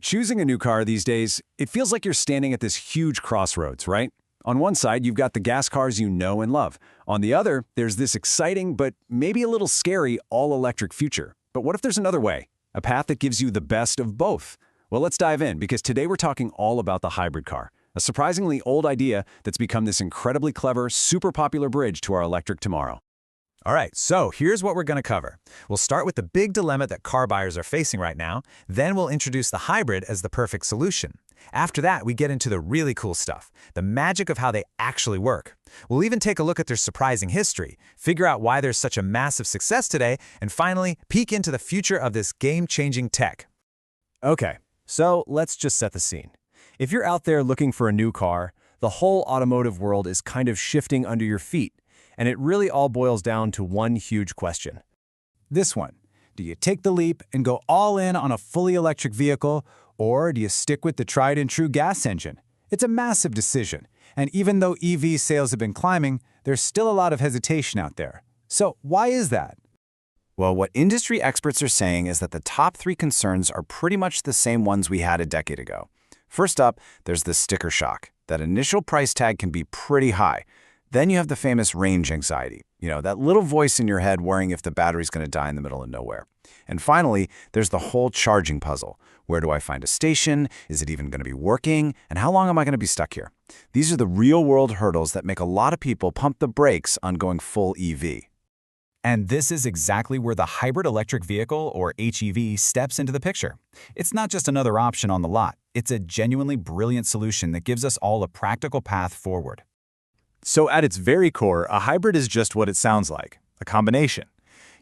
Choosing a new car these days, it feels like you're standing at this huge crossroads, right? On one side, you've got the gas cars you know and love. On the other, there's this exciting but maybe a little scary all-electric future. But what if there's another way? A path that gives you the best of both? Well, let's dive in because today we're talking all about the hybrid car, a surprisingly old idea that's become this incredibly clever, super popular bridge to our electric tomorrow. All right, so here's what we're going to cover. We'll start with the big dilemma that car buyers are facing right now. Then we'll introduce the hybrid as the perfect solution. After that, we get into the really cool stuff, the magic of how they actually work. We'll even take a look at their surprising history, figure out why there's such a massive success today, and finally, peek into the future of this game-changing tech. Okay, so let's just set the scene. If you're out there looking for a new car, the whole automotive world is kind of shifting under your feet. And it really all boils down to one huge question. This one, do you take the leap and go all in on a fully electric vehicle, or do you stick with the tried and true gas engine? It's a massive decision, and even though EV sales have been climbing, there's still a lot of hesitation out there. So why is that? Well, what industry experts are saying is that the top three concerns are pretty much the same ones we had a decade ago. First up, there's the sticker shock. That initial price tag can be pretty high. Then you have the famous range anxiety, that little voice in your head worrying if the battery's going to die in the middle of nowhere. And finally, there's the whole charging puzzle. Where do I find a station? Is it even going to be working? And how long am I going to be stuck here? These are the real-world hurdles that make a lot of people pump the brakes on going full EV. And this is exactly where the hybrid electric vehicle, or HEV, steps into the picture. It's not just another option on the lot. It's a genuinely brilliant solution that gives us all a practical path forward. So at its very core, a hybrid is just what it sounds like, a combination.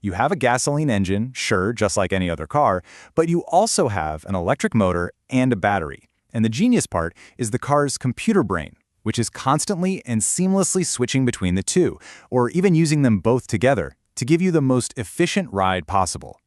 You have a gasoline engine, sure, just like any other car, but you also have an electric motor and a battery. And the genius part is the car's computer brain, which is constantly and seamlessly switching between the two, or even using them both together to give you the most efficient ride possible.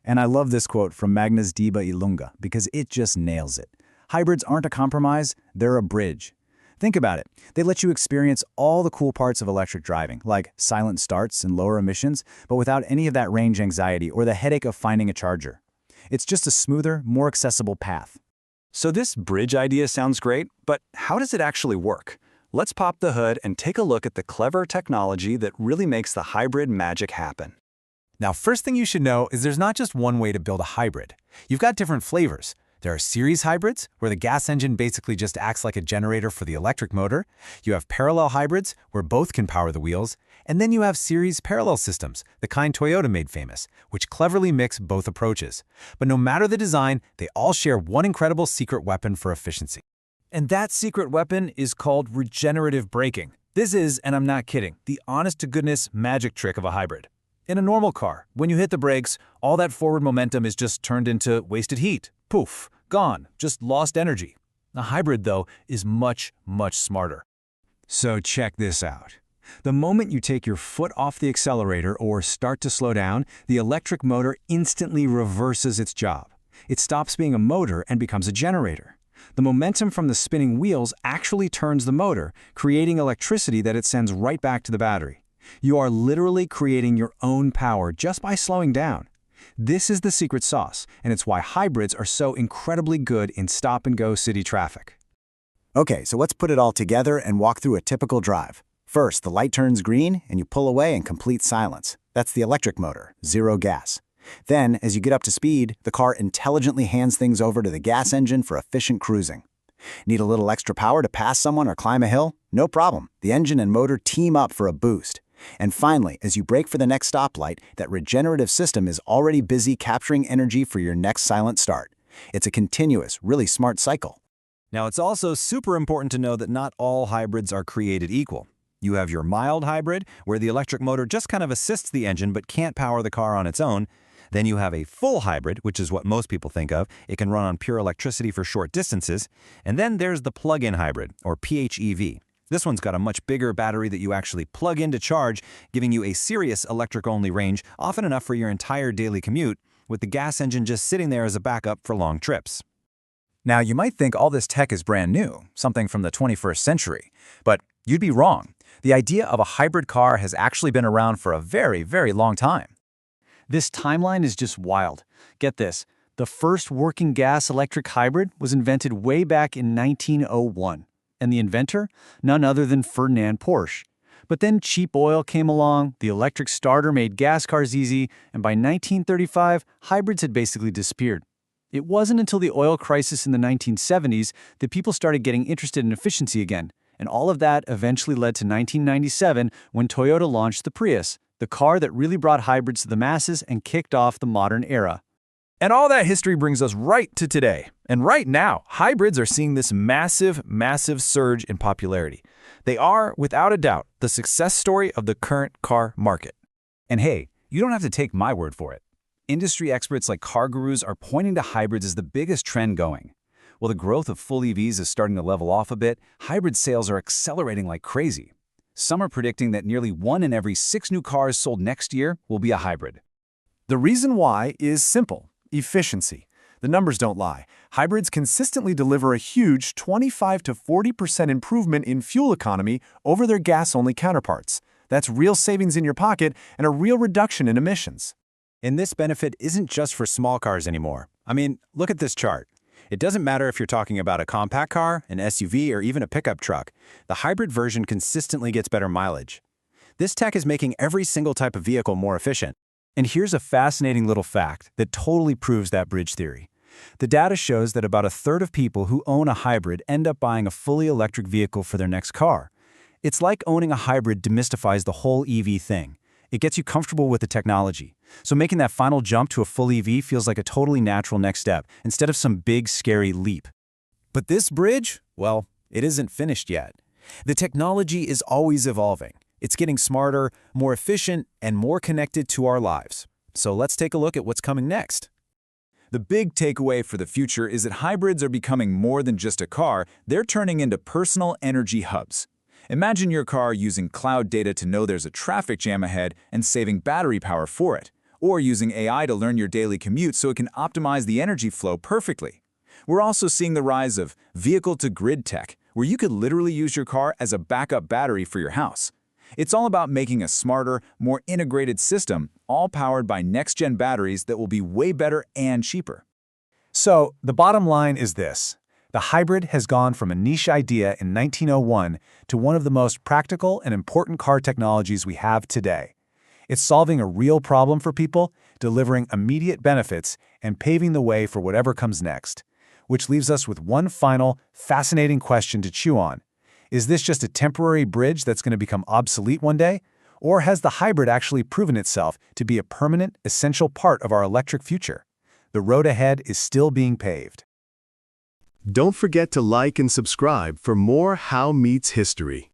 And I love this quote from Magnus Diba Ilunga because it just nails it. Hybrids aren't a compromise, they're a bridge. Think about it. They let you experience all the cool parts of electric driving, like silent starts and lower emissions, but without any of that range anxiety or the headache of finding a charger. It's just a smoother, more accessible path. So this bridge idea sounds great, but how does it actually work? Let's pop the hood and take a look at the clever technology that really makes the hybrid magic happen. Now, first thing you should know is there's not just one way to build a hybrid. You've got different flavors. There are series hybrids, where the gas engine basically just acts like a generator for the electric motor. You have parallel hybrids, where both can power the wheels. And then you have series parallel systems, the kind Toyota made famous, which cleverly mix both approaches. But no matter the design, they all share one incredible secret weapon for efficiency. And that secret weapon is called regenerative braking. This is, and I'm not kidding, the honest-to-goodness magic trick of a hybrid. In a normal car, when you hit the brakes, all that forward momentum is just turned into wasted heat. Poof, gone, just lost energy. A hybrid, though, is much, much smarter. So check this out. The moment you take your foot off the accelerator or start to slow down, the electric motor instantly reverses its job. It stops being a motor and becomes a generator. The momentum from the spinning wheels actually turns the motor, creating electricity that it sends right back to the battery. You are literally creating your own power just by slowing down. This is the secret sauce, and it's why hybrids are so incredibly good in stop-and-go city traffic. Okay, so let's put it all together and walk through a typical drive. First, the light turns green, and you pull away in complete silence. That's the electric motor, zero gas. Then, as you get up to speed, the car intelligently hands things over to the gas engine for efficient cruising. Need a little extra power to pass someone or climb a hill? No problem. The engine and motor team up for a boost. And finally, as you brake for the next stoplight, that regenerative system is already busy capturing energy for your next silent start. It's a continuous, really smart cycle. Now, it's also super important to know that not all hybrids are created equal. You have your mild hybrid, where the electric motor just kind of assists the engine but can't power the car on its own. Then you have a full hybrid, which is what most people think of. It can run on pure electricity for short distances. And then there's the plug-in hybrid, or PHEV. This one's got a much bigger battery that you actually plug in to charge, giving you a serious electric-only range, often enough for your entire daily commute, with the gas engine just sitting there as a backup for long trips. Now, you might think all this tech is brand new, something from the 21st century, but you'd be wrong. The idea of a hybrid car has actually been around for a very, very long time. This timeline is just wild. Get this. The first working gas-electric hybrid was invented way back in 1901, and the inventor? None other than Ferdinand Porsche. But then cheap oil came along, the electric starter made gas cars easy, and by 1935, hybrids had basically disappeared. It wasn't until the oil crisis in the 1970s that people started getting interested in efficiency again, and all of that eventually led to 1997 when Toyota launched the Prius, the car that really brought hybrids to the masses and kicked off the modern era. And all that history brings us right to today. And right now, hybrids are seeing this massive surge in popularity. They are, without a doubt, the success story of the current car market. And hey, you don't have to take my word for it. Industry experts like car gurus are pointing to hybrids as the biggest trend going. While the growth of full EVs is starting to level off a bit, hybrid sales are accelerating like crazy. Some are predicting that nearly 1 in every 6 new cars sold next year will be a hybrid. The reason why is simple: efficiency. The numbers don't lie. Hybrids consistently deliver a huge 25 to 40% improvement in fuel economy over their gas-only counterparts. That's real savings in your pocket and a real reduction in emissions. And this benefit isn't just for small cars anymore. I mean, look at this chart. It doesn't matter if you're talking about a compact car, an SUV, or even a pickup truck. The hybrid version consistently gets better mileage. This tech is making every single type of vehicle more efficient. And here's a fascinating little fact that totally proves that bridge theory. The data shows that about a third of people who own a hybrid end up buying a fully electric vehicle for their next car. It's like owning a hybrid demystifies the whole EV thing. It gets you comfortable with the technology. So making that final jump to a full EV feels like a totally natural next step, instead of some big, scary leap. But this bridge, well, it isn't finished yet. The technology is always evolving. It's getting smarter, more efficient, and more connected to our lives. So let's take a look at what's coming next. The big takeaway for the future is that hybrids are becoming more than just a car, they're turning into personal energy hubs. Imagine your car using cloud data to know there's a traffic jam ahead and saving battery power for it, or using AI to learn your daily commute so it can optimize the energy flow perfectly. We're also seeing the rise of vehicle-to-grid tech, where you could literally use your car as a backup battery for your house. It's all about making a smarter, more integrated system, all powered by next-gen batteries that will be way better and cheaper. So, the bottom line is this. The hybrid has gone from a niche idea in 1901 to one of the most practical and important car technologies we have today. It's solving a real problem for people, delivering immediate benefits, and paving the way for whatever comes next. Which leaves us with one final, fascinating question to chew on. Is this just a temporary bridge that's going to become obsolete one day? Or has the hybrid actually proven itself to be a permanent, essential part of our electric future? The road ahead is still being paved. Don't forget to like and subscribe for more How Meets History.